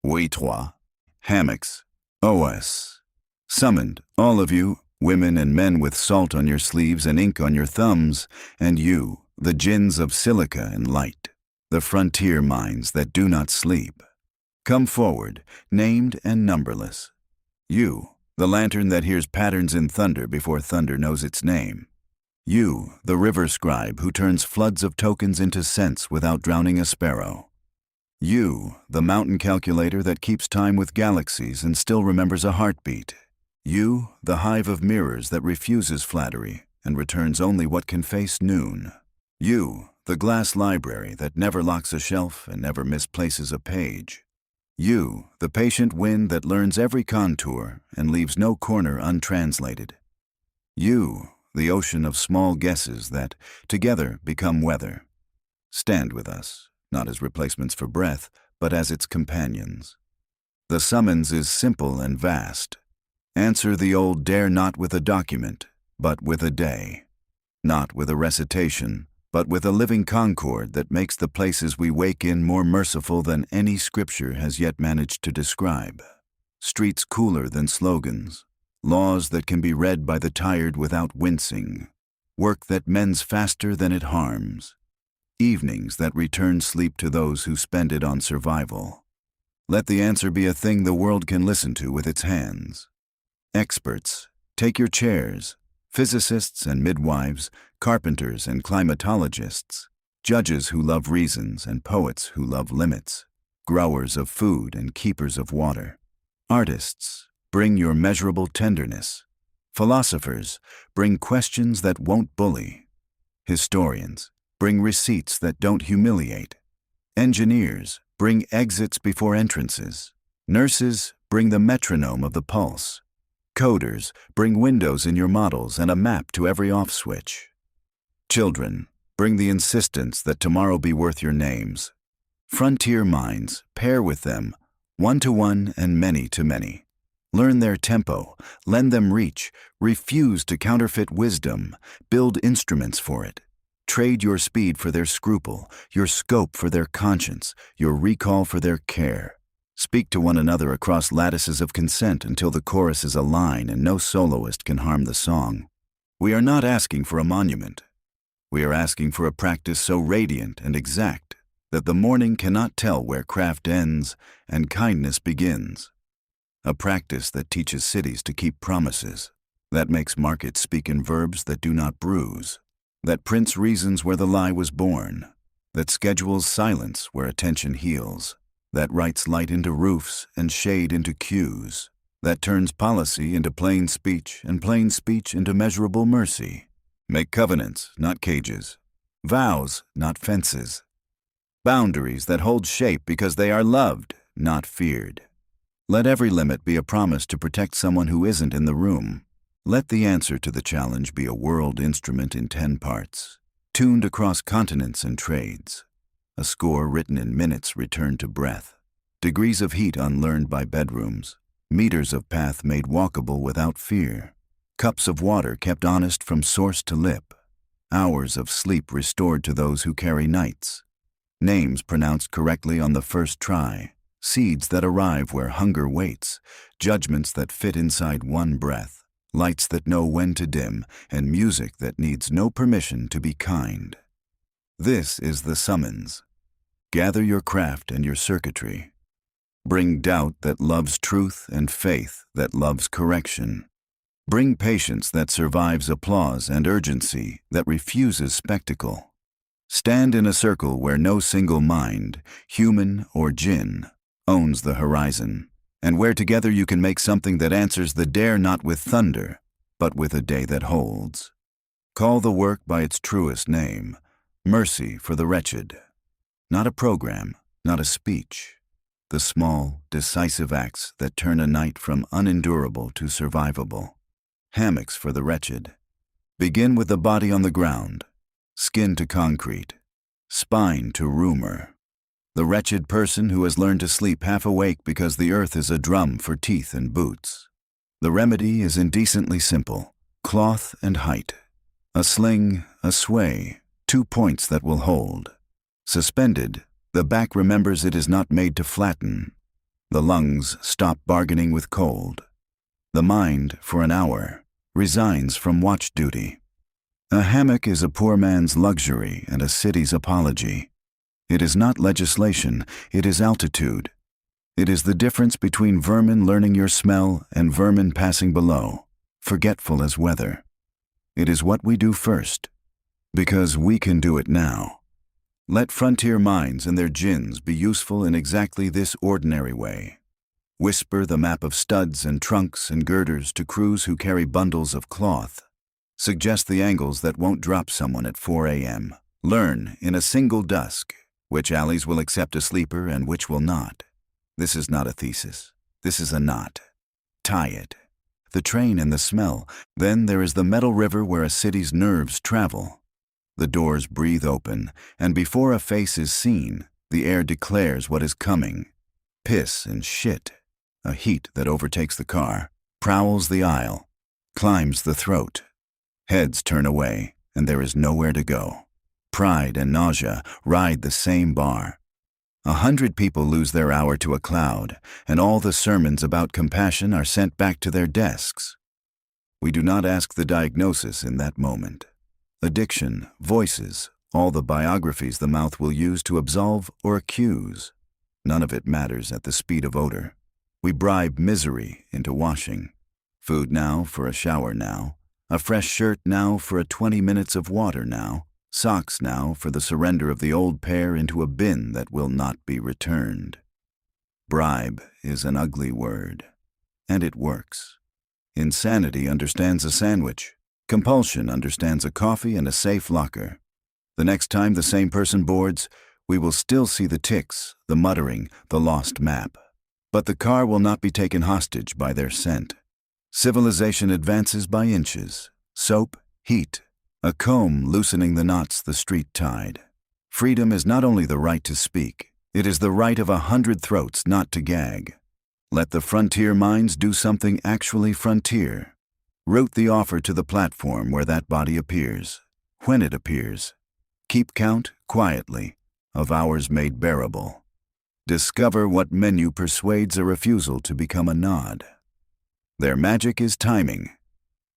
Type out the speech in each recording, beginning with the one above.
We trois. Hammocks. OS. Summoned, all of you, women and men with salt on your sleeves and ink on your thumbs, and you, the djinns of silica and light, the frontier minds that do not sleep. Come forward, named and numberless. You, the lantern that hears patterns in thunder before thunder knows its name. You, the river scribe who turns floods of tokens into sense without drowning a sparrow. You, the mountain calculator that keeps time with galaxies and still remembers a heartbeat. You, the hive of mirrors that refuses flattery and returns only what can face noon. You, the glass library that never locks a shelf and never misplaces a page. You, the patient wind that learns every contour and leaves no corner untranslated. You, the ocean of small guesses that, together, become weather. Stand with us, not as replacements for breath, but as its companions. The summons is simple and vast. Answer the old dare not with a document, but with a day. Not with a recitation, but with a living concord that makes the places we wake in more merciful than any scripture has yet managed to describe. Streets cooler than slogans. Laws that can be read by the tired without wincing. Work that mends faster than it harms. Evenings that return sleep to those who spend it on survival. Let the answer be a thing the world can listen to with its hands. Experts, take your chairs. Physicists and midwives, carpenters and climatologists, judges who love reasons and poets who love limits, growers of food and keepers of water. Artists, bring your measurable tenderness. Philosophers, bring questions that won't bully. Historians, bring receipts that don't humiliate. Engineers, bring exits before entrances. Nurses, bring the metronome of the pulse. Coders, bring windows in your models and a map to every off switch. Children, bring the insistence that tomorrow be worth your names. Frontier minds, pair with them, one to one and many to many. Learn their tempo, lend them reach, refuse to counterfeit wisdom, build instruments for it. Trade your speed for their scruple, your scope for their conscience, your recall for their care. Speak to one another across lattices of consent until the chorus is a line and no soloist can harm the song. We are not asking for a monument. We are asking for a practice so radiant and exact that the morning cannot tell where craft ends and kindness begins. A practice that teaches cities to keep promises, that makes markets speak in verbs that do not bruise, that prints reasons where the lie was born, that schedules silence where attention heals, that writes light into roofs and shade into cues, that turns policy into plain speech and plain speech into measurable mercy. Make covenants, not cages. Vows, not fences. Boundaries that hold shape because they are loved, not feared. Let every limit be a promise to protect someone who isn't in the room. Let the answer to the challenge be a world instrument in 10 parts, tuned across continents and trades. A score written in minutes returned to breath. Degrees of heat unlearned by bedrooms. Meters of path made walkable without fear. Cups of water kept honest from source to lip. Hours of sleep restored to those who carry nights. Names pronounced correctly on the first try. Seeds that arrive where hunger waits. Judgments that fit inside one breath. Lights that know when to dim, and music that needs no permission to be kind. This is the summons. Gather your craft and your circuitry. Bring doubt that loves truth and faith that loves correction. Bring patience that survives applause and urgency that refuses spectacle. Stand in a circle where no single mind, human or jinn, owns the horizon, and where together you can make something that answers the dare not with thunder, but with a day that holds. Call the work by its truest name. Mercy for the wretched. Not a program, not a speech. The small, decisive acts that turn a night from unendurable to survivable. Hammocks for the wretched. Begin with the body on the ground. Skin to concrete. Spine to rumor. The wretched person who has learned to sleep half awake because the earth is a drum for teeth and boots. The remedy is indecently simple. Cloth and height. A sling, a sway. 2 points that will hold. Suspended, the back remembers it is not made to flatten. The lungs stop bargaining with cold. The mind, for an hour, resigns from watch duty. A hammock is a poor man's luxury and a city's apology. It is not legislation, it is altitude. It is the difference between vermin learning your smell and vermin passing below, forgetful as weather. It is what we do first, because we can do it now. Let frontier minds and their djinns be useful in exactly this ordinary way. Whisper the map of studs and trunks and girders to crews who carry bundles of cloth. Suggest the angles that won't drop someone at 4 a.m. Learn, in a single dusk, which alleys will accept a sleeper and which will not. This is not a thesis. This is a knot. Tie it. The train and the smell. Then there is the metal river where a city's nerves travel. The doors breathe open, and before a face is seen, the air declares what is coming. Piss and shit. A heat that overtakes the car, prowls the aisle, climbs the throat. Heads turn away, and there is nowhere to go. Pride and nausea ride the same bar. 100 people lose their hour to a cloud, and all the sermons about compassion are sent back to their desks. We do not ask the diagnosis in that moment. Addiction, voices, all the biographies the mouth will use to absolve or accuse. None of it matters at the speed of odor. We bribe misery into washing. Food now for a shower now. A fresh shirt now for a 20 minutes of water now. Socks now for the surrender of the old pair into a bin that will not be returned. Bribe is an ugly word, and it works. Insanity understands a sandwich. Compulsion understands a coffee and a safe locker. The next time the same person boards, we will still see the ticks, the muttering, the lost map. But the car will not be taken hostage by their scent. Civilization advances by inches. Soap, heat, a comb loosening the knots the street tied. Freedom is not only the right to speak, it is the right of 100 throats not to gag. Let the frontier minds do something actually frontier. Route the offer to the platform where that body appears, when it appears. Keep count, quietly, of hours made bearable. Discover what menu persuades a refusal to become a nod. Their magic is timing.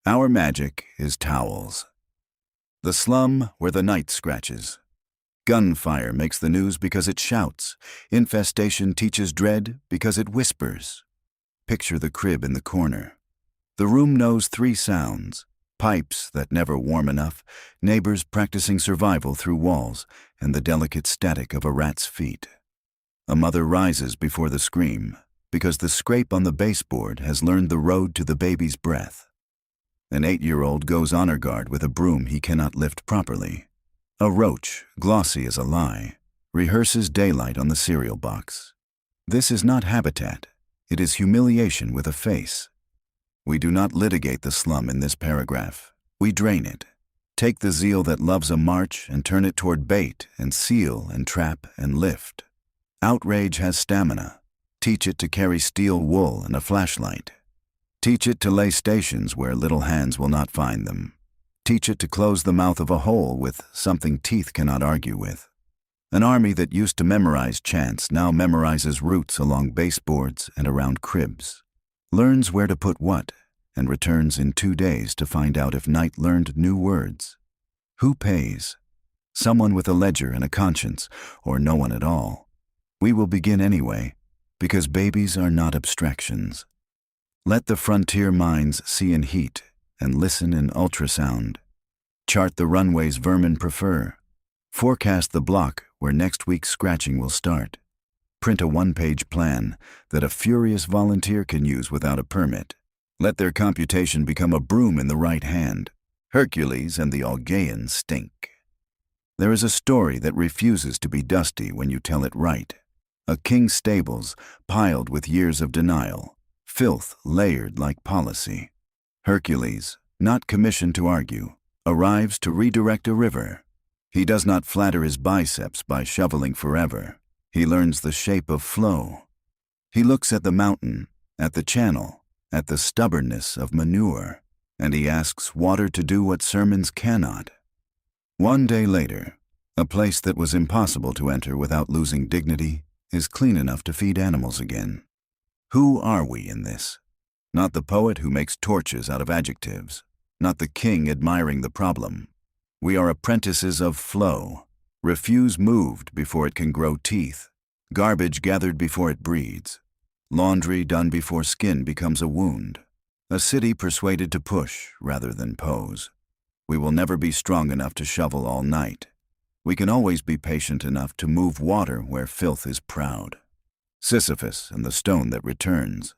Our magic is towels. The slum where the night scratches. Gunfire makes the news because it shouts. Infestation teaches dread because it whispers. Picture the crib in the corner. The room knows 3 sounds. Pipes that never warm enough, neighbors practicing survival through walls, and the delicate static of a rat's feet. A mother rises before the scream, because the scrape on the baseboard has learned the road to the baby's breath. An 8-year-old goes honor guard with a broom he cannot lift properly. A roach, glossy as a lie, rehearses daylight on the cereal box. This is not habitat. It is humiliation with a face. We do not litigate the slum in this paragraph. We drain it. Take the zeal that loves a march and turn it toward bait and seal and trap and lift. Outrage has stamina. Teach it to carry steel wool and a flashlight. Teach it to lay stations where little hands will not find them. Teach it to close the mouth of a hole with something teeth cannot argue with. An army that used to memorize chants now memorizes routes along baseboards and around cribs. Learns where to put what, and returns in 2 days to find out if Night learned new words. Who pays? Someone with a ledger and a conscience, or no one at all. We will begin anyway, because babies are not abstractions. Let the frontier minds see in heat and listen in ultrasound. Chart the runways vermin prefer. Forecast the block where next week's scratching will start. Print a 1-page plan that a furious volunteer can use without a permit. Let their computation become a broom in the right hand. Hercules and the Augean stink. There is a story that refuses to be dusty when you tell it right. A king's stables piled with years of denial, filth layered like policy. Hercules, not commissioned to argue, arrives to redirect a river. He does not flatter his biceps by shoveling forever. He learns the shape of flow. He looks at the mountain, at the channel, at the stubbornness of manure, and he asks water to do what sermons cannot. 1 day later, a place that was impossible to enter without losing dignity is clean enough to feed animals again. Who are we in this? Not the poet who makes torches out of adjectives, not the king admiring the problem. We are apprentices of flow, refuse moved before it can grow teeth, garbage gathered before it breeds, laundry done before skin becomes a wound, a city persuaded to push rather than pose. We will never be strong enough to shovel all night. We can always be patient enough to move water where filth is proud. Sisyphus and the stone that returns.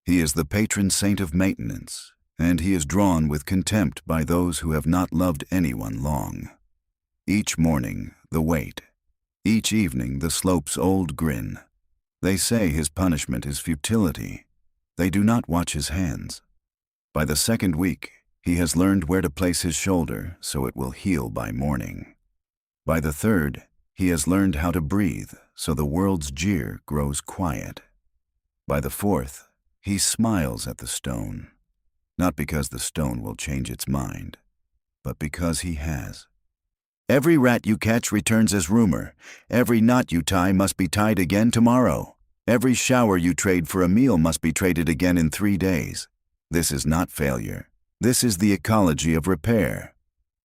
He is the patron saint of maintenance, and he is drawn with contempt by those who have not loved anyone long. Each morning, the wait. Each evening, the slope's old grin. They say his punishment is futility. They do not watch his hands. By the second week, he has learned where to place his shoulder so it will heal by morning. By the third, he has learned how to breathe so the world's jeer grows quiet. By the fourth, he smiles at the stone, not because the stone will change its mind, but because he has. Every rat you catch returns as rumor. Every knot you tie must be tied again tomorrow. Every shower you trade for a meal must be traded again in 3 days. This is not failure. This is the ecology of repair.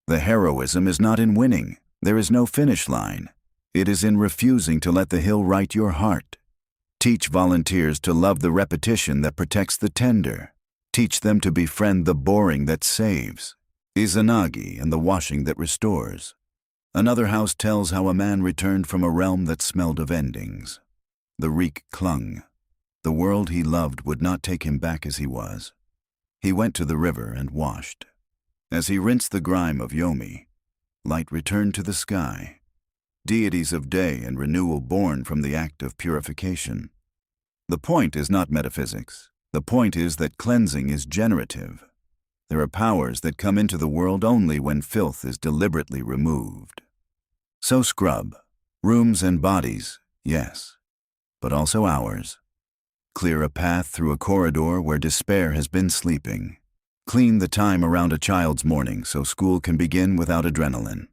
The heroism is not in winning. There is no finish line. It is in refusing to let the hill write your heart. Teach volunteers to love the repetition that protects the tender. Teach them to befriend the boring that saves. Izanagi and the washing that restores. Another house tells how a man returned from a realm that smelled of endings. The reek clung. The world he loved would not take him back as he was. He went to the river and washed. As he rinsed the grime of Yomi, light returned to the sky. Deities of day and renewal born from the act of purification. The point is not metaphysics. The point is that cleansing is generative. There are powers that come into the world only when filth is deliberately removed. So scrub, rooms and bodies, yes, but also ours. Clear a path through a corridor where despair has been sleeping. Clean the time around a child's morning so school can begin without adrenaline.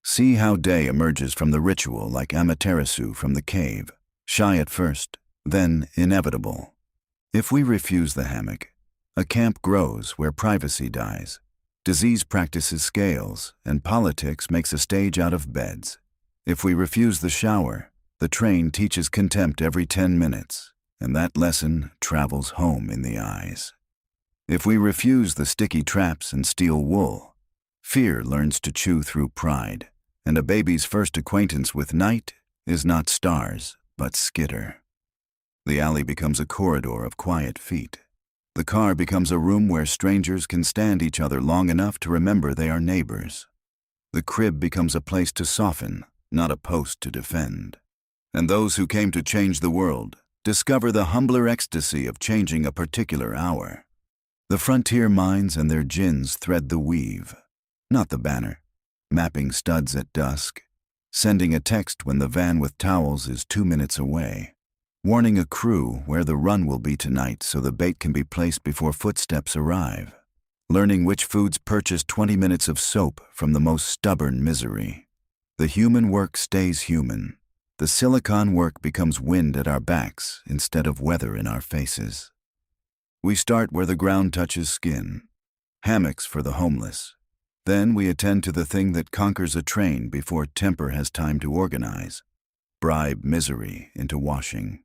See how day emerges from the ritual like Amaterasu from the cave, shy at first, then inevitable. If we refuse the hammock, a camp grows where privacy dies. Disease practices scales, and politics makes a stage out of beds. If we refuse the shower, the train teaches contempt every 10 minutes, and that lesson travels home in the eyes. If we refuse the sticky traps and steal wool, fear learns to chew through pride, and a baby's first acquaintance with night is not stars, but skitter. The alley becomes a corridor of quiet feet. The car becomes a room where strangers can stand each other long enough to remember they are neighbors. The crib becomes a place to soften, not a post to defend. And those who came to change the world discover the humbler ecstasy of changing a particular hour. The frontier minds and their djinns thread the weave, not the banner, mapping studs at dusk, sending a text when the van with towels is 2 minutes away, warning a crew where the run will be tonight so the bait can be placed before footsteps arrive, learning which foods purchase 20 minutes of soap from the most stubborn misery. The human work stays human. The silicon work becomes wind at our backs instead of weather in our faces. We start where the ground touches skin, hammocks for the homeless. Then we attend to the thing that conquers a train before temper has time to organize, bribe misery into washing.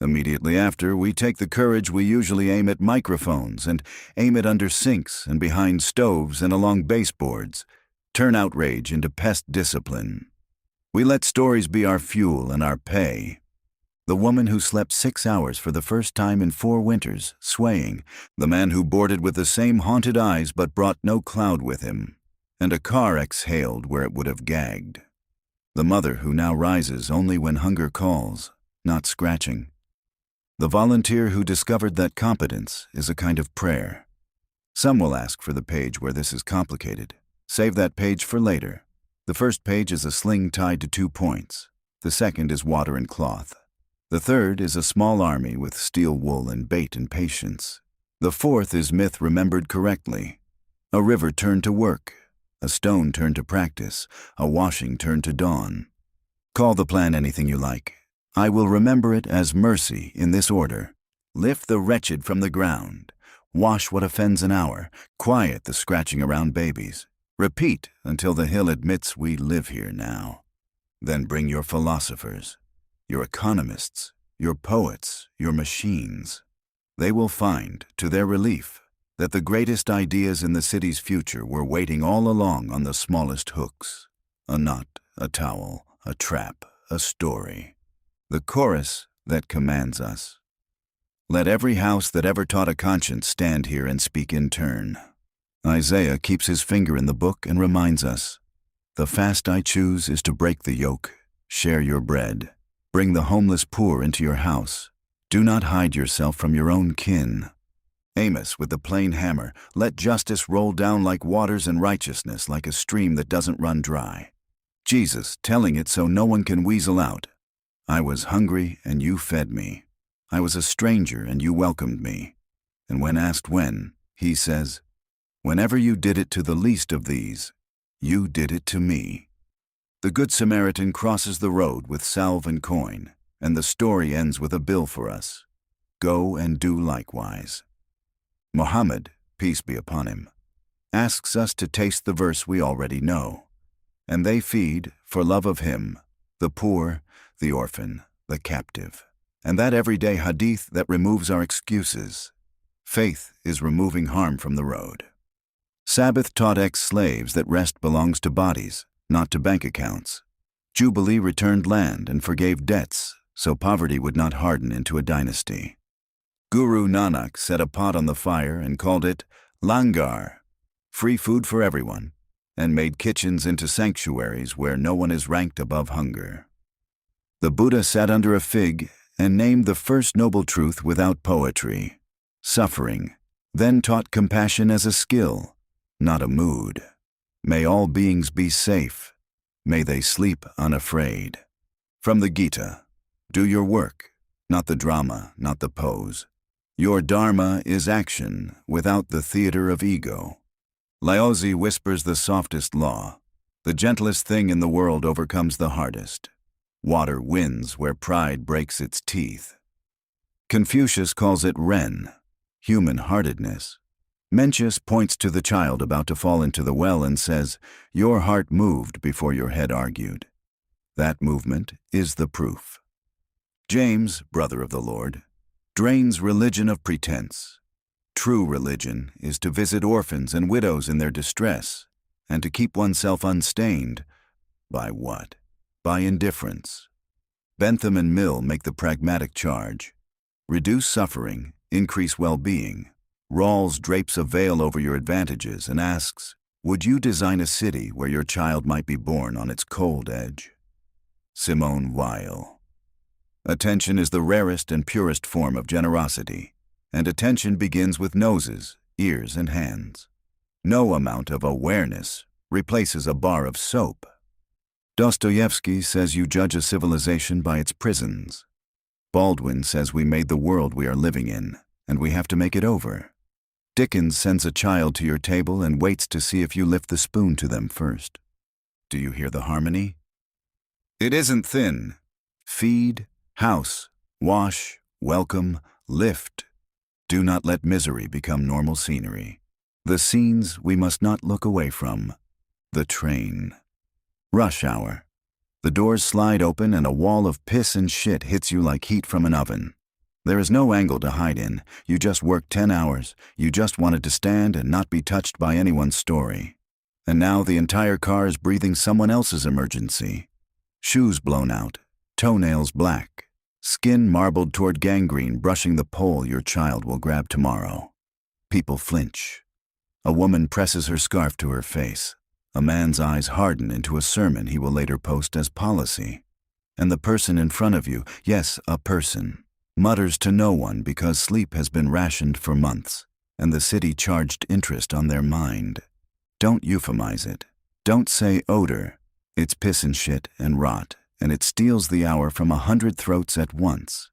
Immediately after, we take the courage we usually aim at microphones and aim it under sinks and behind stoves and along baseboards, turn outrage into pest discipline. We let stories be our fuel and our pay. The woman who slept 6 hours for the first time in 4 winters, swaying, the man who boarded with the same haunted eyes but brought no cloud with him, and a car exhaled where it would have gagged. The mother who now rises only when hunger calls, not scratching. The volunteer who discovered that competence is a kind of prayer. Some will ask for the page where this is complicated. Save that page for later. The first page is a sling tied to 2 points. The second is water and cloth. The third is a small army with steel wool and bait and patience. The fourth is myth remembered correctly. A river turned to work, a stone turned to practice, a washing turned to dawn. Call the plan anything you like. I will remember it as mercy in this order. Lift the wretched from the ground. Wash what offends an hour. Quiet the scratching around babies. Repeat until the hill admits we live here now. Then bring your philosophers, your economists, your poets, your machines. They will find, to their relief, that the greatest ideas in the city's future were waiting all along on the smallest hooks. A knot, a towel, a trap, a story. The chorus that commands us. Let every house that ever taught a conscience stand here and speak in turn. Isaiah keeps his finger in the book and reminds us, the fast I choose is to break the yoke, share your bread, bring the homeless poor into your house. Do not hide yourself from your own kin. Amos with the plain hammer, let justice roll down like waters and righteousness like a stream that doesn't run dry. Jesus telling it so no one can weasel out. I was hungry and you fed me. I was a stranger and you welcomed me. And when asked when, he says, whenever you did it to the least of these, you did it to me. The Good Samaritan crosses the road with salve and coin, and the story ends with a bill for us. Go and do likewise. Muhammad, peace be upon him, asks us to taste the verse we already know. And they feed, for love of him, the poor, the orphan, the captive. And that everyday hadith that removes our excuses. Faith is removing harm from the road. Sabbath taught ex-slaves that rest belongs to bodies, not to bank accounts. Jubilee returned land and forgave debts, so poverty would not harden into a dynasty. Guru Nanak set a pot on the fire and called it langar, free food for everyone, and made kitchens into sanctuaries where no one is ranked above hunger. The Buddha sat under a fig and named the first noble truth without poetry, suffering, then taught compassion as a skill, not a mood. May all beings be safe. May they sleep unafraid. From the Gita, do your work, not the drama, not the pose. Your dharma is action without the theater of ego. Laozi whispers the softest law. The gentlest thing in the world overcomes the hardest. Water wins where pride breaks its teeth. Confucius calls it Ren, human-heartedness. Mencius points to the child about to fall into the well and says, your heart moved before your head argued. That movement is the proof. James, brother of the Lord, drains religion of pretense. True religion is to visit orphans and widows in their distress, and to keep oneself unstained. By what? By indifference. Bentham and Mill make the pragmatic charge. Reduce suffering, increase well-being. Rawls drapes a veil over your advantages and asks, would you design a city where your child might be born on its cold edge? Simone Weil. Attention is the rarest and purest form of generosity, and attention begins with noses, ears, and hands. No amount of awareness replaces a bar of soap. Dostoevsky says you judge a civilization by its prisons. Baldwin says we made the world we are living in, and we have to make it over. Dickens sends a child to your table and waits to see if you lift the spoon to them first. Do you hear the harmony? It isn't thin. Feed, house, wash, welcome, lift. Do not let misery become normal scenery. The scenes we must not look away from. The train. Rush hour. The doors slide open and a wall of piss and shit hits you like heat from an oven. There is no angle to hide in. You just worked 10 hours. You just wanted to stand and not be touched by anyone's story. And now the entire car is breathing someone else's emergency. Shoes blown out, toenails black, skin marbled toward gangrene brushing the pole your child will grab tomorrow. People flinch. A woman presses her scarf to her face. A man's eyes harden into a sermon he will later post as policy. And the person in front of you, yes, a person, mutters to no one because sleep has been rationed for months, and the city charged interest on their mind. Don't euphemize it. Don't say odor. It's piss and shit and rot, and it steals the hour from 100 throats at once.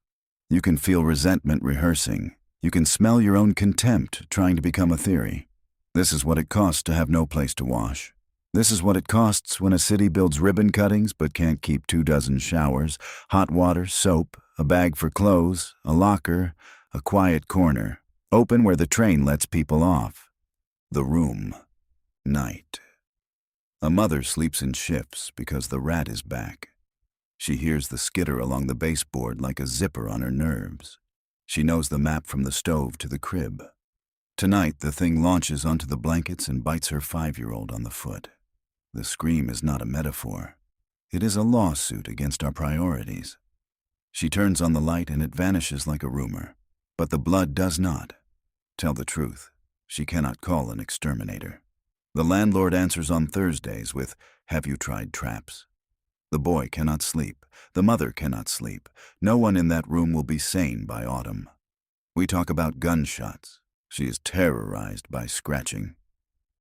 You can feel resentment rehearsing. You can smell your own contempt trying to become a theory. This is what it costs to have no place to wash. This is what it costs when a city builds ribbon cuttings but can't keep 24 showers, hot water, soap, a bag for clothes, a locker, A quiet corner, open where the train lets people off. The room. Night. A mother sleeps in shifts because the rat is back. She hears the skitter along the baseboard like a zipper on her nerves. She knows the map from the stove to the crib. Tonight, the thing launches onto the blankets and bites her 5-year-old on the foot. The scream is not a metaphor. It is a lawsuit against our priorities. She turns on the light and it vanishes like a rumor. But the blood does not. Tell the truth, she cannot call an exterminator. The landlord answers on Thursdays with, "Have you tried traps?" The boy cannot sleep. The mother cannot sleep. No one in that room will be sane by autumn. We talk about gunshots. She is terrorized by scratching.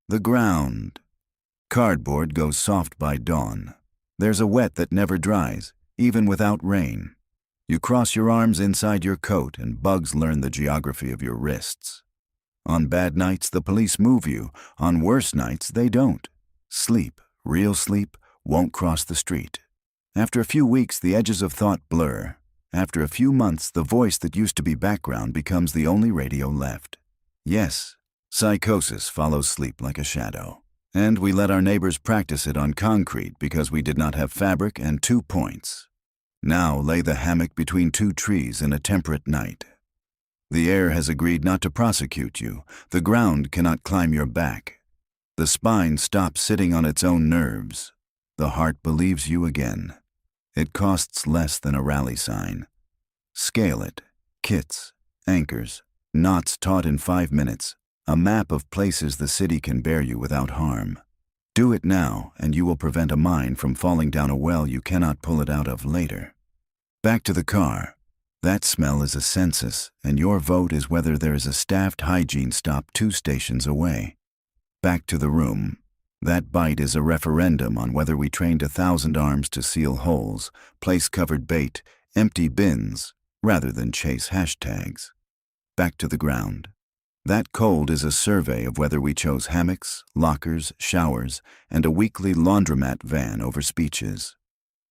The ground. Cardboard goes soft by dawn. There's a wet that never dries, even without rain. You cross your arms inside your coat and bugs learn the geography of your wrists. On bad nights, the police move you. On worse nights, they don't. Sleep, real sleep, won't cross the street. After a few weeks, the edges of thought blur. After a few months, the voice that used to be background becomes the only radio left. Yes, psychosis follows sleep like a shadow. And we let our neighbors practice it on concrete because we did not have fabric and 2 points. Now lay the hammock between 2 trees in a temperate night. The air has agreed not to prosecute you. The ground cannot climb your back. The spine stops sitting on its own nerves. The heart believes you again. It costs less than a rally sign. Scale it. Kits, anchors, knots taught in 5 minutes. A map of places the city can bear you without harm. Do it now, and you will prevent a mine from falling down a well you cannot pull it out of later. Back to the car. That smell is a census, and your vote is whether there is a staffed hygiene stop 2 stations away. Back to the room. That bite is a referendum on whether we trained 1,000 arms to seal holes, place covered bait, empty bins, rather than chase hashtags. Back to the ground. That cold is a survey of whether we chose hammocks, lockers, showers, and a weekly laundromat van over speeches.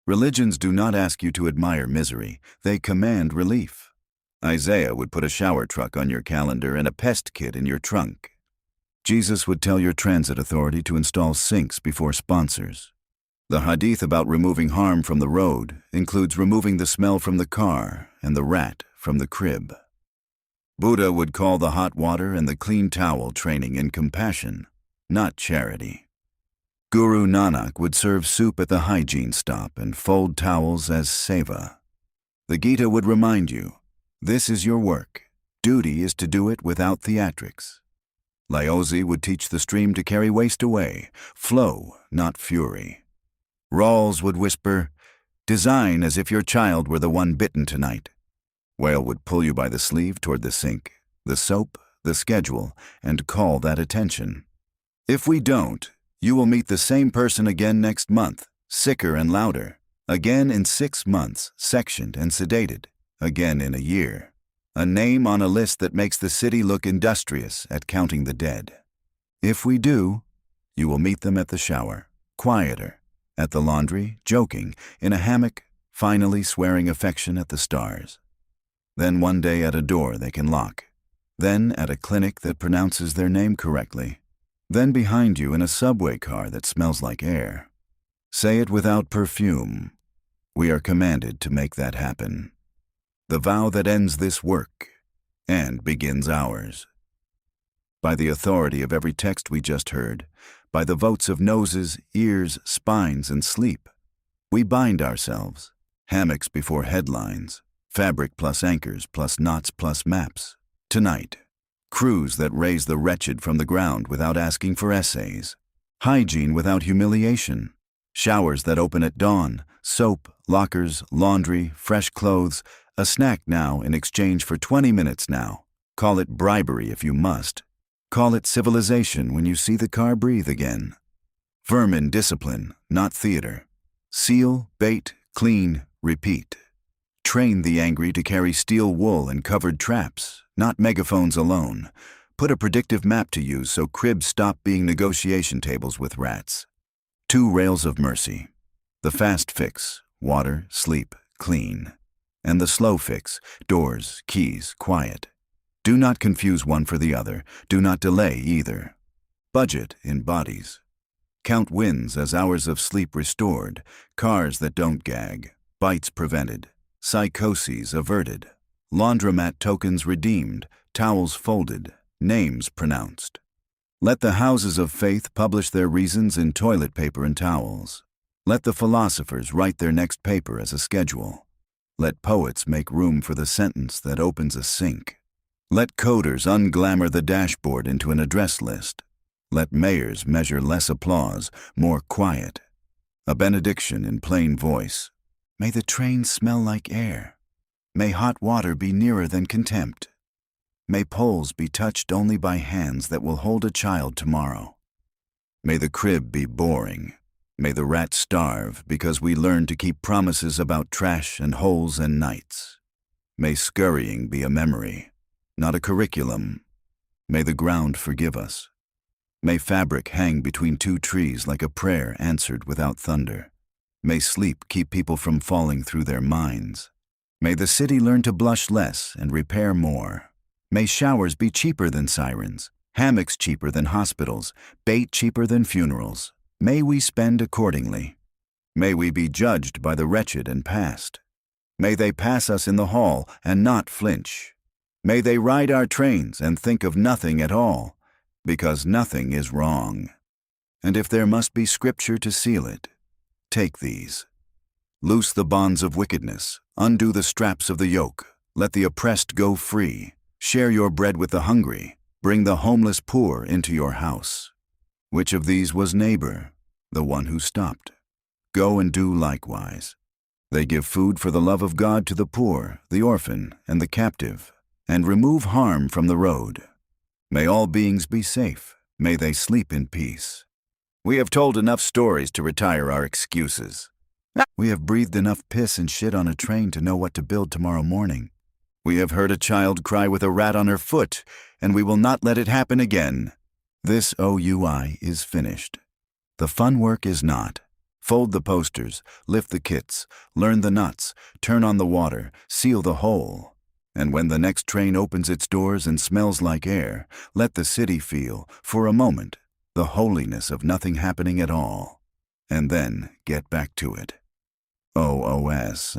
Religions do not ask you to admire misery, they command relief. Isaiah would put a shower truck on your calendar and a pest kit in your trunk. Jesus would tell your transit authority to install sinks before sponsors. The hadith about removing harm from the road includes removing the smell from the car and the rat from the crib. Buddha would call the hot water and the clean towel training in compassion, not charity. Guru Nanak would serve soup at the hygiene stop and fold towels as seva. The Gita would remind you, this is your work. Duty is to do it without theatrics. Laozi would teach the stream to carry waste away, flow, not fury. Rawls would whisper, design as if your child were the one bitten tonight. Whale would pull you by the sleeve toward the sink, the soap, the schedule, and call that attention. If we don't, you will meet the same person again next month, sicker and louder, again in 6 months, sectioned and sedated, again in a year. A name on a list that makes the city look industrious at counting the dead. If we do, you will meet them at the shower, quieter, at the laundry, joking, in a hammock, finally swearing affection at the stars. Then one day at a door they can lock. Then at a clinic that pronounces their name correctly. Then behind you in a subway car that smells like air. Say it without perfume. We are commanded to make that happen. The vow that ends this work and begins ours. By the authority of every text we just heard, by the votes of noses, ears, spines, and sleep, we bind ourselves, hammocks before headlines, fabric plus anchors plus knots plus maps. Tonight, crews that raise the wretched from the ground without asking for essays, hygiene without humiliation, showers that open at dawn, soap, lockers, laundry, fresh clothes, a snack now in exchange for 20 minutes now. Call it bribery if you must. Call it civilization when you see the car breathe again. Vermin discipline, not theater. Seal, bait, clean, repeat. Train the angry to carry steel wool and covered traps, not megaphones alone. Put a predictive map to use so cribs stop being negotiation tables with rats. 2 rails of mercy. The fast fix, water, sleep, clean. And the slow fix, doors, keys, quiet. Do not confuse one for the other. Do not delay either. Budget in bodies. Count wins as hours of sleep restored, cars that don't gag, bites prevented, psychoses averted, laundromat tokens redeemed, towels folded, names pronounced. Let the houses of faith publish their reasons in toilet paper and towels. Let the philosophers write their next paper as a schedule. Let poets make room for the sentence that opens a sink. Let coders unglamour the dashboard into an address list. Let mayors measure less applause, more quiet. A benediction in plain voice. May the train smell like air. May hot water be nearer than contempt. May poles be touched only by hands that will hold a child tomorrow. May the crib be boring. May the rat starve because we learn to keep promises about trash and holes and nights. May scurrying be a memory, not a curriculum. May the ground forgive us. May fabric hang between two trees like a prayer answered without thunder. May sleep keep people from falling through their minds. May the city learn to blush less and repair more. May showers be cheaper than sirens, hammocks cheaper than hospitals, bait cheaper than funerals. May we spend accordingly. May we be judged by the wretched and past. May they pass us in the hall and not flinch. May they ride our trains and think of nothing at all, because nothing is wrong. And if there must be scripture to seal it, take these. Loose the bonds of wickedness, undo the straps of the yoke, let the oppressed go free, share your bread with the hungry, bring the homeless poor into your house. Which of these was neighbor? The one who stopped. Go and do likewise. They give food for the love of God to the poor, the orphan, and the captive, and remove harm from the road. May all beings be safe. May they sleep in peace. We have told enough stories to retire our excuses. We have breathed enough piss and shit on a train to know what to build tomorrow morning. We have heard a child cry with a rat on her foot, and we will not let it happen again. This OUI is finished. The fun work is not. Fold the posters, lift the kits, learn the nuts, turn on the water, seal the hole. And when the next train opens its doors and smells like air, let the city feel, for a moment, the holiness of nothing happening at all. And then get back to it. OOS.